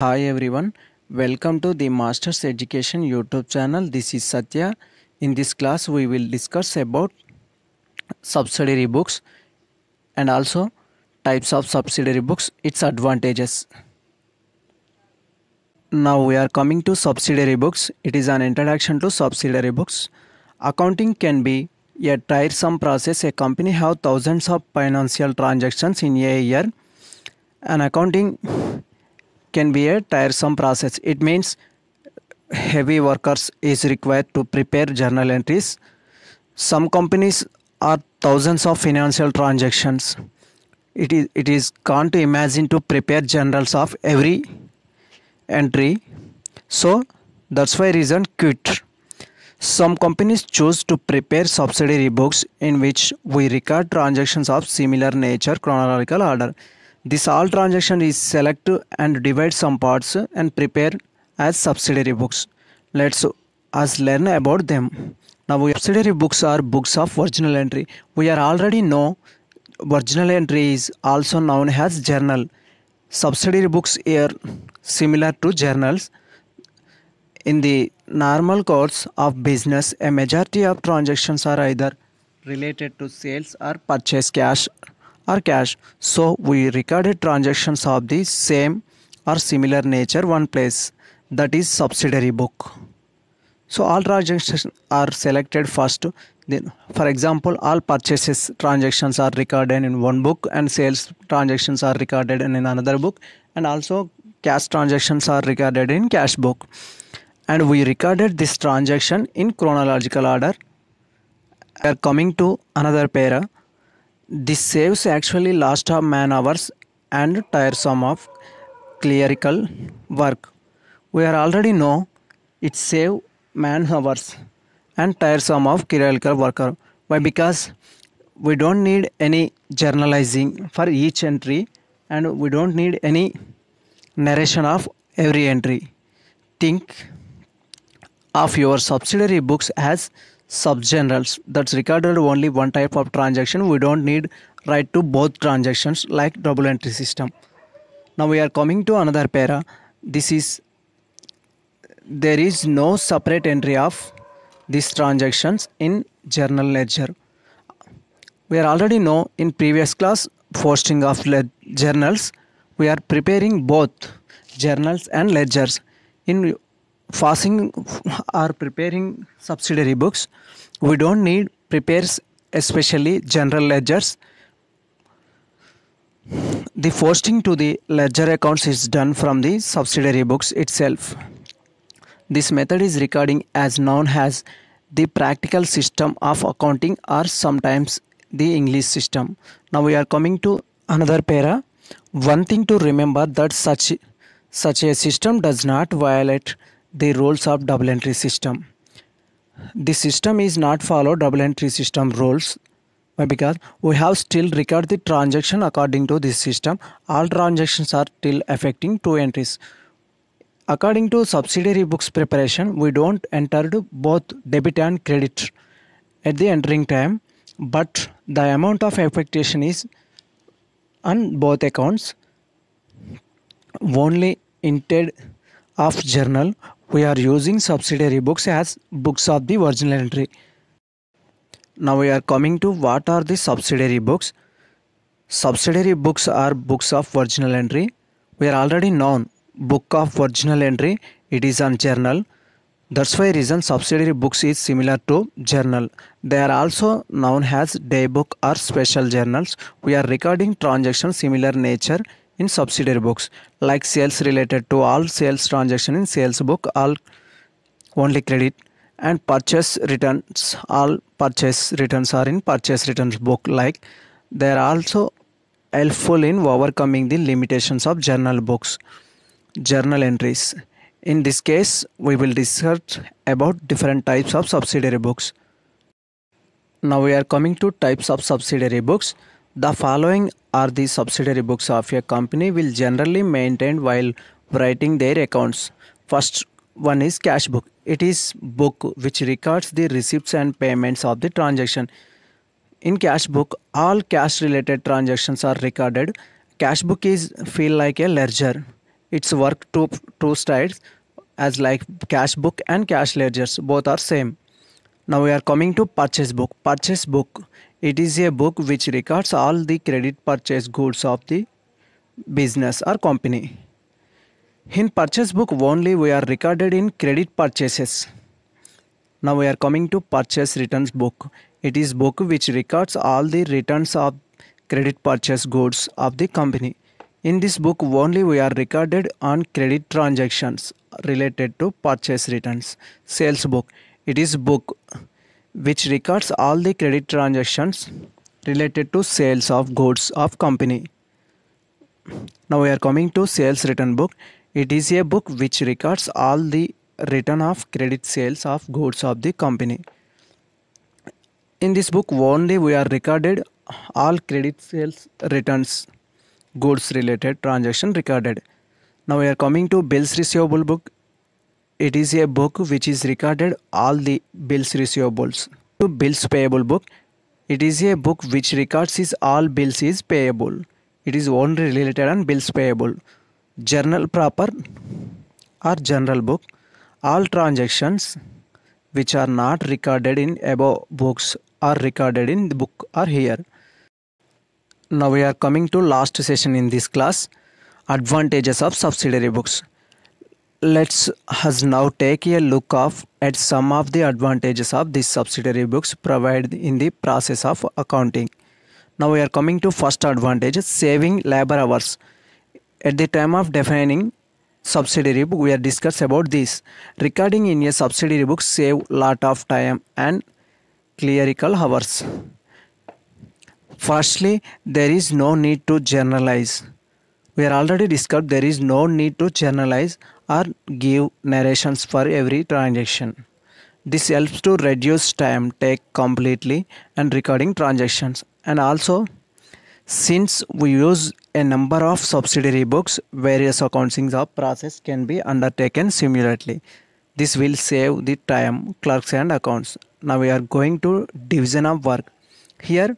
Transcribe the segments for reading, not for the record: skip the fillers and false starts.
Hi everyone, welcome to the Masters Education YouTube channel. This is Satya. In this class, we will discuss about subsidiary books and also types of subsidiary books, its advantages. Now we are coming to subsidiary books. It is an introduction to subsidiary books. Accounting can be a tiresome process. A company have thousands of financial transactions in a year. An accounting can be a tiresome process. It means heavy workers is required to prepare journal entries. Some companies are thousands of financial transactions. It is can't imagine to prepare journals of every entry. So that's why reason quit. Some companies choose to prepare subsidiary books in which we record transactions of similar nature chronological order. This all transaction is select and divide some parts and prepare as subsidiary books. Let's us learn about them. Now subsidiary books are books of original entry. We are already know original entry is also known as journal. Subsidiary books are similar to journals. In the normal course of business, a majority of transactions are either related to sales or purchase cash. So we recorded transactions of the same or similar nature one place, that is subsidiary book. So all transactions are selected first. Then, for example, all purchases transactions are recorded in one book and sales transactions are recorded in another book, and also cash transactions are recorded in cash book. And we recorded this transaction in chronological order. We are coming to another para. This saves actually lost of man hours and tiresome of clerical work. We are already know it save man hours and tiresome of clerical worker. Why? Because we don't need any journalizing for each entry, and we don't need any narration of every entry. Think of your subsidiary books as subjournals that's recorded only one type of transaction. We don't need write to both transactions like double entry system. Now we are coming to another para. This is there is no separate entry of these transactions in journal ledger. We are already know in previous class posting of journals. We are preparing both journals and ledgers. In passing or preparing subsidiary books, we don't need prepares especially general ledgers. The posting to the ledger accounts is done from the subsidiary books itself. This method is recording as known as the practical system of accounting or sometimes the English system. Now we are coming to another para. One thing to remember that such a system does not violate the rules of double entry system. The system is not follow double entry system rules. Why? Because we have still record the transaction according to this system. All transactions are still affecting two entries. According to subsidiary books preparation, we don't enter both debit and credit at the entering time, but the amount of affectation is on both accounts. Only instead of journal, we are using subsidiary books as books of the original entry. Now we are coming to what are the subsidiary books. Subsidiary books are books of original entry. We are already known book of original entry, it is on journal. That's why reason subsidiary books is similar to journal. They are also known as day book or special journals. We are recording transactions similar nature in subsidiary books, like sales related to all sales transaction in sales book, all only credit, and purchase returns, all purchase returns are in purchase returns book. Like they are also helpful in overcoming the limitations of journal books, journal entries. In this case, we will discuss about different types of subsidiary books. Now we are coming to types of subsidiary books. The following are the subsidiary books of a company will generally maintain while writing their accounts. First one is cash book. It is book which records the receipts and payments of the transaction. In cash book, all cash related transactions are recorded. Cash book is feel like a ledger. It's work two sides as like cash book and cash ledgers. Both are same. Now we are coming to purchase book. Purchase book. It is a book which records all the credit purchase goods of the business or company. In purchase book only we are recorded in credit purchases. Now we are coming to purchase returns book. It is book which records all the returns of credit purchase goods of the company. In this book only we are recorded on credit transactions related to purchase returns. Sales book. It is book which records all the credit transactions related to sales of goods of company. Now we are coming to sales return book. It is a book which records all the return of credit sales of goods of the company. In this book only we are recorded all credit sales returns goods related transaction recorded. Now we are coming to bills receivable book. It is a book which is recorded all the bills receivables. To bills payable book. It is a book which records is all bills is payable. It is only related on bills payable. Journal proper or general book. All transactions which are not recorded in above books are recorded in the book are here. Now we are coming to last session in this class, advantages of subsidiary books. Let's us now take a look at some of the advantages of these subsidiary books provided in the process of accounting. Now we are coming to first advantage, saving labor hours. At the time of defining subsidiary book, we are discussed about this. Recording in a subsidiary book save lot of time and clerical hours. Firstly, there is no need to generalize. We are already discussed there is no need to generalize or give narrations for every transaction. This helps to reduce time take completely and recording transactions. And also, since we use a number of subsidiary books, various accounting of process can be undertaken simultaneously. This will save the time clerks and accounts. Now we are going to division of work. Here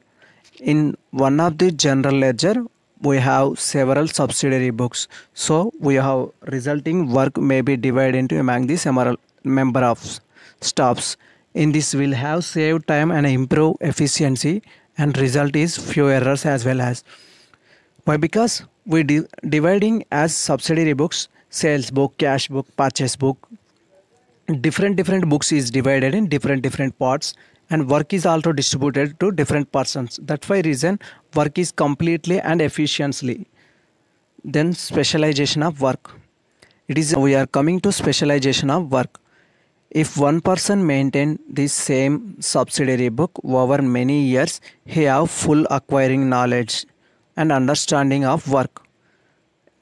in one of the general ledger we have several subsidiary books, so we have resulting work may be divided into among the several member of staffs. In this will have save time and improve efficiency, and result is few errors as well as. Why? Because we dividing as subsidiary books, sales book, cash book, purchase book, different books is divided in different parts, and work is also distributed to different persons. That's why reason work is completely and efficiently. Then specialization of work. It is we are coming to specialization of work. If one person maintain this same subsidiary book over many years, he have full acquiring knowledge and understanding of work.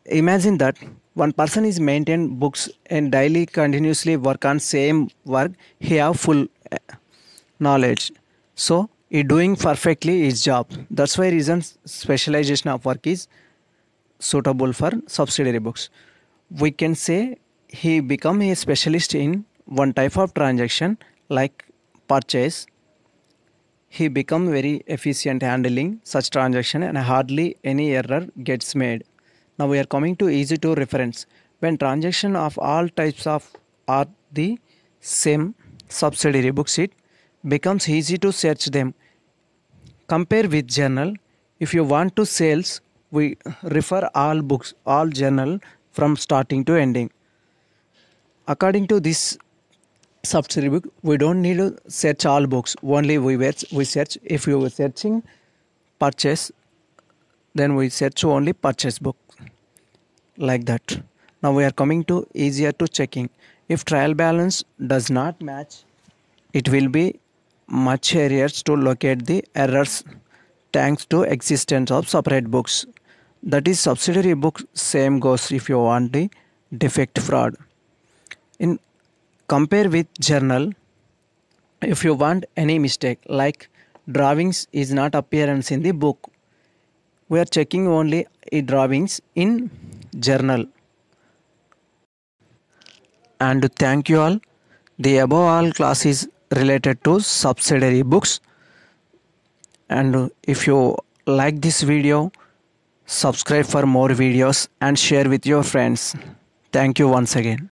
Imagine that one person is maintain books and daily continuously work on same work, he have full knowledge, so he doing perfectly his job. That's why reason specialization of work is suitable for subsidiary books. We can say he become a specialist in one type of transaction like purchase. He become very efficient handling such transaction and hardly any error gets made. Now we are coming to easy to reference. When transaction of all types of are the same subsidiary books, it becomes easy to search them. Compare with journal. If you want to sales, we refer all books, all journal from starting to ending. According to this subsidiary book, we don't need to search all books. Only we search. If you are searching purchase, then we search only purchase book, like that. Now we are coming to easier to checking. If trial balance does not match, it will be much easier to locate the errors thanks to existence of separate books. That is subsidiary book. Same goes if you want the defect fraud. In compare with journal, if you want any mistake like drawings is not appearance in the book, we are checking only drawings in journal. And thank you all. The above all class is related to subsidiary books, and if you like this video, Subscribe for more videos and share with your friends. Thank you once again.